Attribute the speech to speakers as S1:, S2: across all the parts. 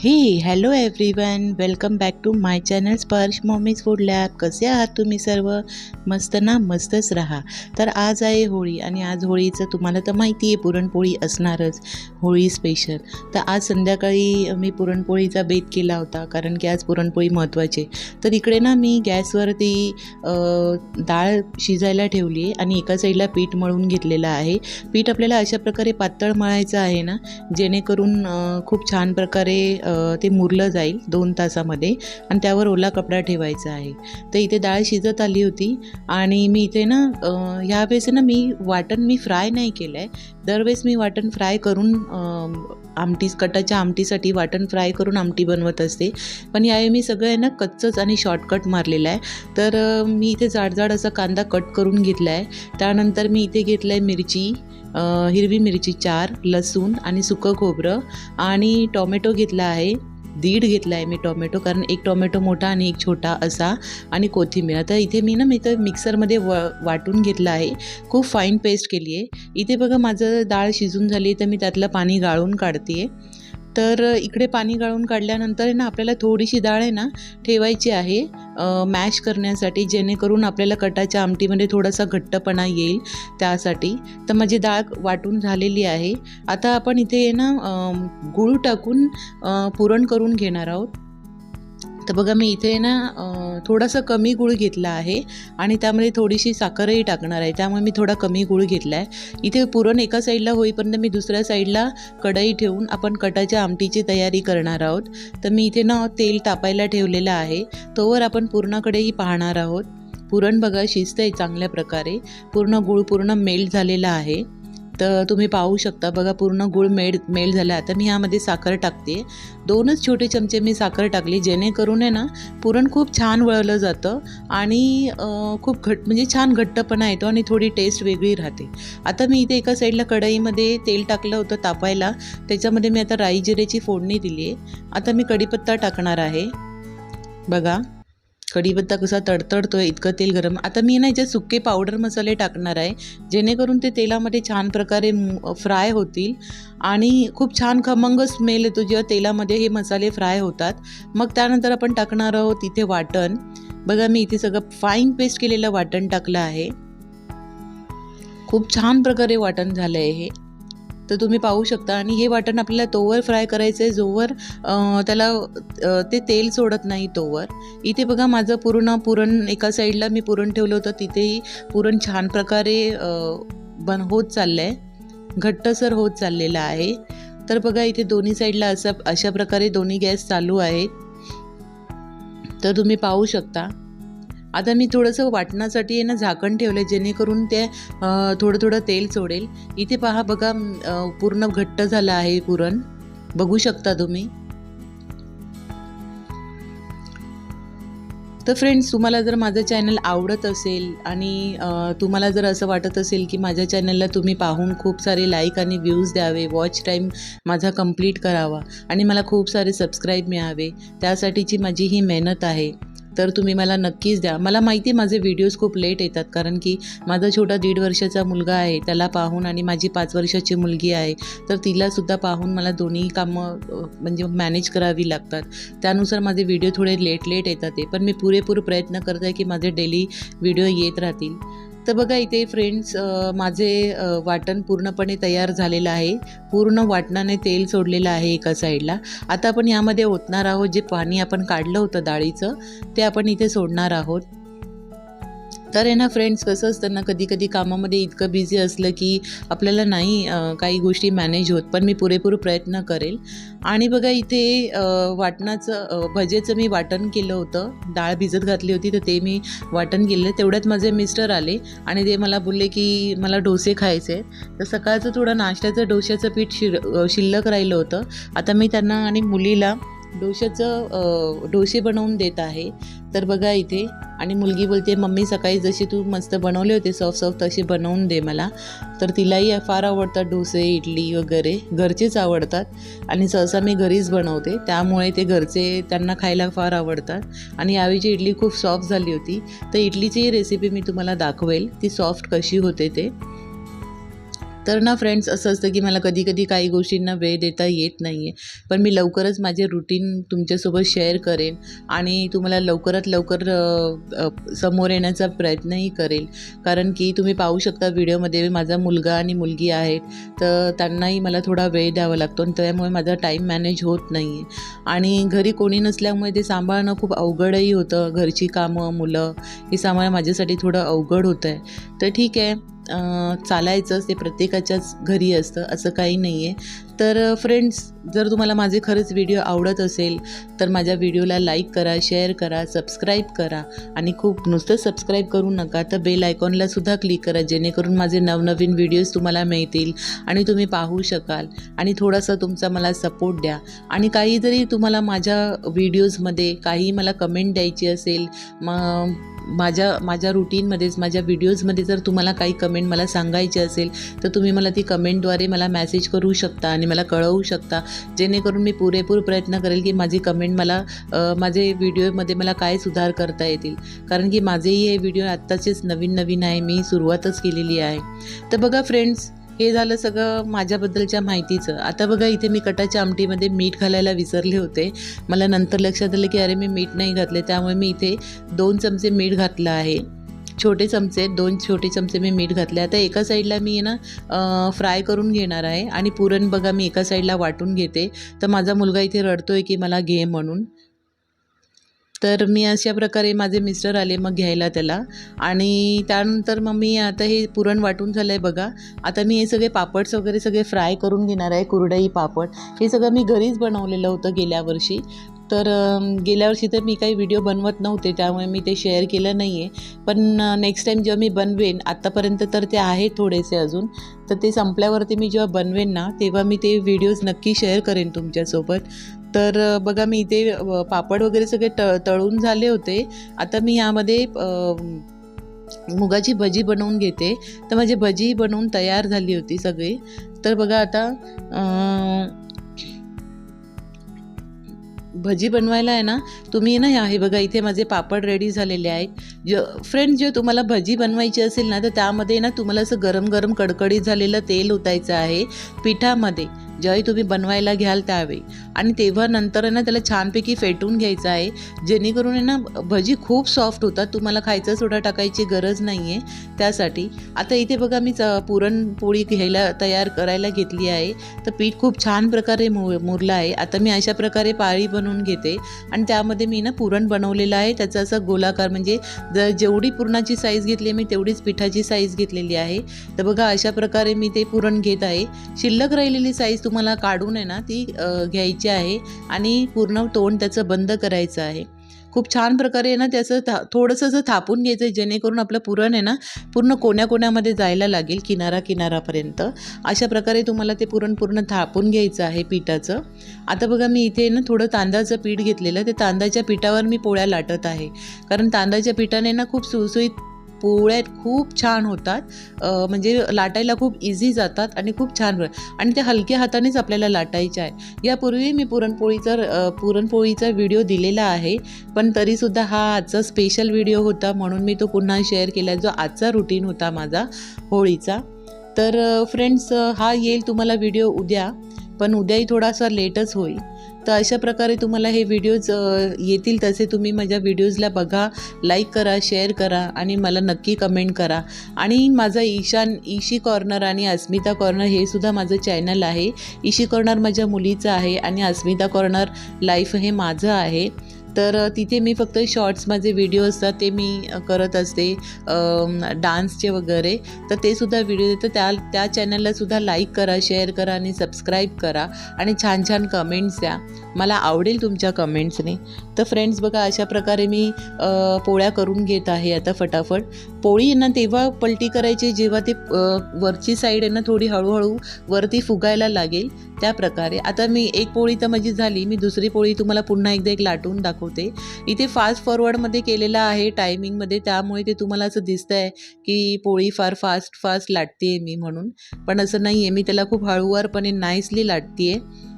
S1: हे hello everyone, welcome back to my channel Sparsh mommy's food lab. कसे आहात तुम्ही सर्व? मस्त ना? मस्तच राहा. तर आज आहे होळी आणि आज होळीचं तुम्हाला तर माहिती आहे, पुरणपोळी असणारच, होळी स्पेशल. तर आज संध्याकाळी मी पुरणपोळीचा बेत केला होता, कारण की आज पुरणपोळी महत्त्वाची. तर इकडे ना मी गॅसवरती डाळ शिजायला ठेवली आहे आणि एका साईडला पीठ मळून घेतलेलं आहे. पीठ आपल्याला अशा प्रकारे पातळ मळायचं आहे ना, जेणेकरून खूप छान प्रकारे ते मुरलं जाईल 2 तासामध्ये आणि त्यावर ओला कपडा ठेवायचा आहे. तर इथे डाळ शिजत आली होती आणि मी इथे ना ह्यावेळेस ना वाटण फ्राय नाही केलं आहे. दरवेळेस मी वाटण फ्राय करून कटाच्या आमटीसाठी वाटण फ्राय करून आमटी बनवत असते, पण यावेळी मी सगळं ना कच्चंच आणि शॉर्टकट मारलेलं आहे. तर मी इथे जाड असा कांदा कट करून घेतला आहे. त्यानंतर मी इथे घेतलं आहे मिरची, हिरवी मिरची 4, लसूण आणि सुकं खोबरं आणि टोमॅटो घेतला आहे. 1.5 घेतला आहे मी टोमॅटो, कारण एक टोमॅटो मोठा आणि एक छोटा असा, आणि कोथिंबीर. आता इथे मी मिक्सरमध्ये वाटून घेतलं आहे. खूप फाईन पेस्ट केली आहे. इथे बघा माझं डाळ शिजून झाली, तर मी त्यातलं पाणी गाळून काढते आहे. तर इकडे पाणी गाळून काढल्यानंतर आहे ना, आपल्याला थोडीशी डाळ आहे ना ठेवायची आहे मॅश करण्यासाठी, जेणेकरून आपल्याला कटाच्या आमटीमध्ये थोडासा घट्टपणा येईल त्यासाठी. तर माझी डाळ वाटून झालेली आहे. आता आपण इथे आहे ना गूळ टाकून पुरण करून घेणार आहोत. तर बघा मी इथे ना थोडासा कमी गूळ घेतला आहे आणि त्यामध्ये थोडीशी साखरही टाकणार आहे, त्यामुळे मी थोडा कमी गूळ घेतला आहे. इथे पुरण एका साईडला होईपर्यंत मी दुसऱ्या साईडला कढई ठेवून आपण कटाच्या आमटीची तयारी करणार आहोत. तर मी इथे ना तेल तापायला ठेवलेलं आहे, तोवर आपण पुरणाकडेही पाहणार आहोत. पुरण बघा शिजतंय चांगल्या प्रकारे, गूळ पूर्ण मेल्ट झालेला आहे. तर तुम्ही पाहू शकता, बघा पूर्ण गूळ मेल्ट झाला. आता मी ह्यामध्ये साखर टाकते. 2च छोटे चमचे मी साखर टाकली, जेणेकरून आहे ना पुरण खूप छान वळलं जातं आणि खूप म्हणजे छान घट्टपणा येतो आणि थोडी टेस्ट वेगळी राहते. आता मी इथे एका साईडला कढईमध्ये तेल टाकलं होतं तापायला, त्याच्यामध्ये मी आता राई जिऱ्याची फोडणी दिली आहे. आता मी कढीपत्ता टाकणार आहे. बघा कढीपत्ता कसा तडतडतोय, इतकं तेल गरम. आता मी ना याच्यात सुके पावडर मसाले टाकणार आहे, जेणेकरून ते तेलामध्ये छान प्रकारे फ्राय होतील आणि खूप छान खमंग स्मेल येतो जेव्हा तेलामध्ये हे मसाले फ्राय होतात. मग त्यानंतर आपण टाकणार आहोत इथे वाटण. बघा मी इथे सगळं फाईन पेस्ट केलेलं वाटण टाकलं आहे. खूप छान प्रकारे वाटण झालं आहे हे, तर तुम्ही पाहू शकता. आणि हे वाटण आपल्याला तोवर फ्राय करायचं आहे जोवर त्याला ते तेल सोडत नाही तोवर. इथे बघा माझं पूर्ण पुरण एका साईडला मी पुरण ठेवलं होतं, तिथेही पुरण छान प्रकारे होत चाललं आहे, घट्टसर होत चाललेलं आहे. तर बघा इथे दोन्ही साईडला अशा प्रकारे दोन्ही गॅस चालू आहेत, तर तुम्ही पाहू शकता. आता मी थोडंसं वाटण्यासाठी आहे ना झाकण ठेवलं, जेणेकरून ते थोडं तेल सोडेल. इथे पहा बघा पूर्ण घट्ट झालं आहे पुरण, बघू शकता तुम्ही. तर फ्रेंड्स, तुम्हाला जर माझं चॅनल आवडत असेल आणि तुम्हाला जर असं वाटत असेल की माझ्या चॅनलला तुम्ही पाहून खूप सारे लाईक आणि व्ह्यूज द्यावे, वॉच टाईम माझा कंप्लीट करावा आणि मला खूप सारे सबस्क्राईब मिळावे, त्यासाठीची माझी ही मेहनत आहे. तर तुम्ही मला नक्कीच द्या. मला माहिती आहे माझे व्हिडिओज खूप लेट येतात, कारण की माझा छोटा 1.5 वर्षाचा मुलगा आहे, त्याला पाहून, आणि माझी 5 वर्षाची मुलगी आहे, तर तिलासुद्धा पाहून मला दोन्ही कामं म्हणजे मॅनेज करावी लागतात. त्यानुसार माझे व्हिडिओ थोडे लेट येतात आहे, पण मी पुरेपूर प्रयत्न करत आहे की माझे डेली व्हिडिओ येत राहतील. तर बघा इथे फ्रेंड्स माझे वाटण पूर्णपणे तयार झालेलं आहे. पूर्ण वाटणाने तेल सोडलेलं आहे एका साईडला. आता आपण यामध्ये ओतणार आहोत जे पाणी आपण काढलं होतं डाळीचं, ते आपण इथे सोडणार आहोत. तर आहे ना फ्रेंड्स, कसं असतं ना, कधी कामामध्ये इतकं बिझी असलं की आपल्याला नाही काही गोष्टी मॅनेज होत, पण मी पुरेपूर प्रयत्न करेल. आणि बघा इथे भजेचं मी वाटण केलं होतं, डाळ भिजत घातली होती, तर ते मी वाटण केलं. तेवढ्यात माझे मिस्टर आले आणि ते मला बोलले की मला डोसे खायचे. तर सकाळचं थोडं नाश्त्याचं डोश्याचं पीठ शिल्लक राहिलं होतं. आता मी त्यांना आणि मुलीला डोसे बनवून देत आहे. तर बघा इथे, आणि मुलगी बोलते मम्मी सकाळी जशी तू मस्त बनवले होते सॉफ्ट तसे बनवून दे मला. तर तिलाही फार आवडतात डोसे, इडली वगैरे, घरचेच आवडतात आणि सहसा मी घरीच बनवते, त्यामुळे ते घरचे त्यांना खायला फार आवडतात. आणि यावेळीची इडली खूप सॉफ्ट झाली होती, तर इडलीची रेसिपी मी तुम्हाला दाखवेल ती सॉफ्ट कशी होते ते. तर ना फ्रेंड्स, असं असतं की मला कधी कधी काही गोष्टींना वेळ देता येत नाही आहे, पण मी लवकरच माझे रुटीन तुमच्यासोबत शेअर करेन आणि तुम्हाला लवकरात लवकर समोर येण्याचा प्रयत्नही करेल. कारण की तुम्ही पाहू शकता व्हिडिओमध्ये माझा मुलगा आणि मुलगी आहेत, तर त्यांनाही मला थोडा वेळ द्यावा लागतो आणि त्यामुळे माझा टाईम मॅनेज होत नाही आहे. आणि घरी कोणी नसल्यामुळे ते सांभाळणं खूप अवघडही होतं. घरची कामं, मुलं हे सांभाळणं माझ्यासाठी थोडं अवघड होतं आहे. तर ठीक आहे, चालायचंच, ते प्रत्येकाच्याच घरी असतं, असं काही नाही आहे. तर फ्रेंड्स, जर तुम्हाला माझे खरंच व्हिडिओ आवडत असेल तर माझ्या व्हिडिओला लाईक करा, शेअर करा, सबस्क्राईब करा आणि खूप नुसतं सबस्क्राईब करू नका, तर बेल आयकॉनला सुद्धा क्लिक करा, जेणेकरून माझे नवनवीन व्हिडिओज तुम्हाला मिळतील आणि तुम्ही पाहू शकाल. आणि थोडासा तुमचा मला सपोर्ट द्या. आणि काही जरी तुम्हाला माझ्या व्हिडिओजमध्ये काही मला कमेंट द्यायची असेल, माझ्या रुटीनमध्येच, माझ्या व्हिडिओजमध्ये जर तुम्हाला काही कमेंट मला सांगायची असेल तर तुम्ही मला ती कमेंटद्वारे मला मेसेज करू शकता आणि मला कळवू शकता, जेणेकरून मी पुरेपूर प्रयत्न करेल की माझी कमेंट मला माझे व्हिडिओमध्ये मला काय सुधार करता येतील. कारण की माझेही हे व्हिडिओ आत्ताचेच नवीन आहे, मी सुरुवातच केलेली आहे. तर बघा फ्रेंड्स, हे झालं सगळं माझ्याबद्दलच्या माहितीचं. आता बघा, इथे मी कटाच्या आमटीमध्ये मीठ घालायला विसरले होते. मला नंतर लक्षात आलं की अरे, मी मीठ नाही घातले, त्यामुळे मी इथे 2 चमचे मीठ घातलं आहे. 2 छोटे चमचे मी मीठ घातले. आता एका साईडला मी फ्राय करून घेणार आहे आणि पुरण बघा मी एका साईडला वाटून घेते. तर माझा मुलगा इथे रडतोय की मला घे म्हणून. तर मी अशा प्रकारे, माझे मिस्टर आले मग घ्यायला त्याला, आणि त्यानंतर मग मी आता हे पुरण वाटून झालं आहे बघा. आता मी हे सगळे पापड्स वगैरे सगळे फ्राय करून घेणार आहे. कुरडई पापड हे सगळं मी घरीच बनवलेलं होतं गेल्या वर्षी. तर गेल्या वर्षी तर मी काही व्हिडिओ बनवत नव्हते, त्यामुळे मी ते शेअर केलं नाही आहे. पण नेक्स्ट टाईम जेव्हा मी बनवेन, आत्तापर्यंत तर ते आहेत थोडेसे अजून, तर ते संपल्यावरती मी जेव्हा बनवेन ना, तेव्हा मी ते व्हिडिओज नक्की शेअर करेन तुमच्यासोबत. तर बघा, मी इथे पापड वगैरे सगळे तळून झाले होते. आता मी यामध्ये मुगाची भजी बनवून घेते. तर माझी भजी बनवून तयार झाली होती सगळी. तर बघा आता भजी बनवायला आहे ना, तुम्ही ना हे बघा, इथे माझे पापड रेडी झालेले आहेत. फ्रेंड्स, जे तुम्हाला भजी बनवायची असेल ना, तर त्यामध्ये ना तुम्हाला असं गरम गरम कडकडीत झालेलं तेल ओतायचं आहे पिठामध्ये, ज्यावेळी तुम्ही बनवायला घ्याल त्यावेळी. आणि तेव्हा नंतर ना त्याला छानपैकी फेटून घ्यायचं आहे, जेणेकरून आहे ना भजी खूप सॉफ्ट होतात. तुम्हाला खायचा सोडा टाकायची गरज नाही आहे त्यासाठी. आता इथे बघा, मी पुरणपोळी तयार करायला घेतली आहे. तर पीठ खूप छान प्रकारे मुरलं आहे. आता मी अशा प्रकारे पाळी बनवून घेते आणि त्यामध्ये मी ना पुरण बनवलेलं आहे. त्याचा असा गोलाकार, म्हणजे जेवढी पुरणाची साईज घेतली मी तेवढीच पिठाची साईज घेतलेली आहे. तर बघा, अशा प्रकारे मी ते पुरण घेत आहे. शिल्लक राहिलेली साईज तुम्हाला काढून आहे ना ती घ्यायची आहे आणि पूर्ण तोंड त्याचं बंद करायचं आहे. खूप छान प्रकारे ना त्याचं थोडंसं असं थापून घ्यायचं, जेणेकरून आपलं पुरण आहे ना पूर्ण कोण्याकोण्यामध्ये जायला लागेल, किनारापर्यंत. अशा प्रकारे तुम्हाला ते पुरण पूर्ण थापून घ्यायचं आहे पिठाचं. आता बघा, मी इथे ना थोडं तांदळाचं पीठ घेतलेलं, ते तांदळाच्या पिठावर मी पोळ्या लाटत आहे. कारण तांदळाच्या पिठाने ना खूप सुसुईत पोळ्या खूप छान होतात, म्हणजे लाटायला खूप इझी जातात आणि खूप छान, आणि त्या हलक्या हातानेच आपल्याला लाटायच्या आहे. यापूर्वी मी पुरणपोळीचा व्हिडिओ दिलेला आहे, पण तरीसुद्धा हा आजचा स्पेशल व्हिडिओ होता, म्हणून मी तो पुन्हा शेअर केला, जो आजचा रुटीन होता माझा होळीचा. तर फ्रेंड्स, हा येईल तुम्हाला व्हिडिओ उद्या, पण उद्याही थोडासा लेटच होईल. तर अशा प्रकारे तुम्हाला हे व्हिडिओज येतील, तसे तुम्ही माझ्या व्हिडिओजला बघा, लाईक करा, शेअर करा आणि मला नक्की कमेंट करा. आणि माझा इशी कॉर्नर आणि अस्मिता कॉर्नर हे सुद्धा माझं चॅनल आहे. इशी कॉर्नर माझ्या मुलीचं आहे आणि अस्मिता कॉर्नर लाईफ हे माझं आहे. तर तिथे मी फक्त शॉर्ट्स, माझे व्हिडिओ असतात ते मी करत असते, डान्सचे वगैरे. तर ते सुद्धा व्हिडिओ येतं, त्या चॅनललासुद्धा लाईक करा, शेअर करा आणि सबस्क्राईब करा आणि छान छान कमेंट्स द्या. मला आवडेल तुमच्या कमेंट्सने. तर फ्रेंड्स बघा, अशा प्रकारे मी पोळ्या करून घेत आहे आता फटाफट. पोळी ना तेव्हा पलटी करायची जेव्हा ते वरची साईड आहे ना थोडी हळूहळू वरती फुगायला लागेल, त्या प्रकारे. आता मी एक पोळी तर माझी झाली, मी दुसरी पोळी तुम्हाला पुन्हा एकदा एक लाटून दाखवते. इथे फास्ट फॉरवर्डमध्ये केलेलं आहे टायमिंगमध्ये, त्यामुळे ते तुम्हाला असं दिसतं आहे की पोळी फार फास्ट लाटते मी म्हणून, पण असं नाही आहे. मी त्याला खूप हळूवारपणे नाईसली लाटते आहे.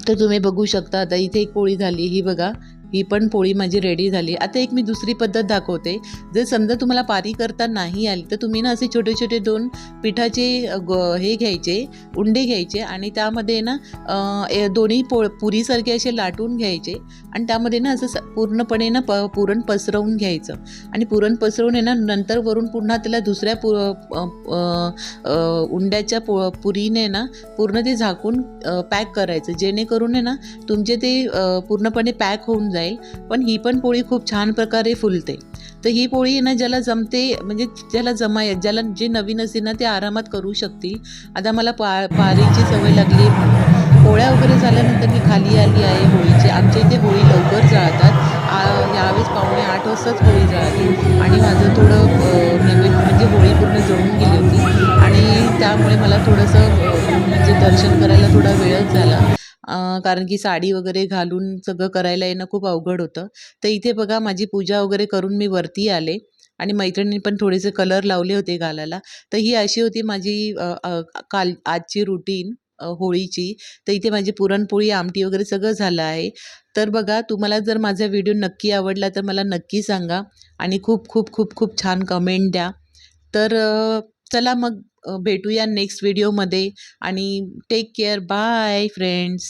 S1: तर तुम्ही बघू शकता. आता इथे एक पोळी झाली, ही बघा ही पण पोळी माझी रेडी झाली. आता एक मी दुसरी पद्धत दाखवते. जर समजा तुम्हाला पारी करता नाही आली तर तुम्ही ना असे छोटे छोटे 2 पिठाचे हे घ्यायचे, उंडे घ्यायचे आणि त्यामध्ये ना दोन्ही पुरीसारखे असे लाटून घ्यायचे आणि त्यामध्ये ना असं पूर्णपणे ना पुरण पसरवून घ्यायचं आणि पुरण पसरवून आहे ना नंतर वरून पुन्हा त्याला दुसऱ्या उंड्याच्या पुरीने ना पूर्ण ते झाकून पॅक करायचं, जेणेकरून आहे ना तुमचे ते पूर्णपणे पॅक होऊन जाईल. पण ही पण पोळी खूप छान प्रकारे फुलते. तर ही पोळी ना ज्याला जमते, म्हणजे ज्याला ज्याला जे नवीन असेल ना ते आरामात करू शकतील. आता मला पारीची सवय लागली म्हणून पोळ्या वगैरे झाल्यानंतर मी खाली आली आहे होळीची. आमच्या इथे होळी लवकर जळतात. यावेळेस 7:45 वाजताच होळी जळाली आणि माझं थोडं म्हणजे होळी पूर्ण जळून गेली होती आणि त्यामुळे मला थोडंसं म्हणजे दर्शन करायला थोडा वेळच झाला. कारण की साडी वगैरे घालून सगळं करायला येणं खूप अवघड होतं. तर इथे बघा माझी पूजा वगैरे करून मी वरती आले आणि मैत्रिणींनी पण थोडेसे कलर लावले होते गालाला. तर ही अशी होती माझी आजची रुटीन होळीची. तर इथे माझी पुरणपोळी, आमटी वगैरे सगळं झालं आहे. तर बघा, तुम्हाला जर माझा व्हिडिओ नक्की आवडला तर मला नक्की सांगा आणि खूप खूप खूप खूप छान कमेंट द्या. तर चला मग भेटूया नेक्स्ट व्हिडिओमध्ये आणि टेक केअर. Bye friends.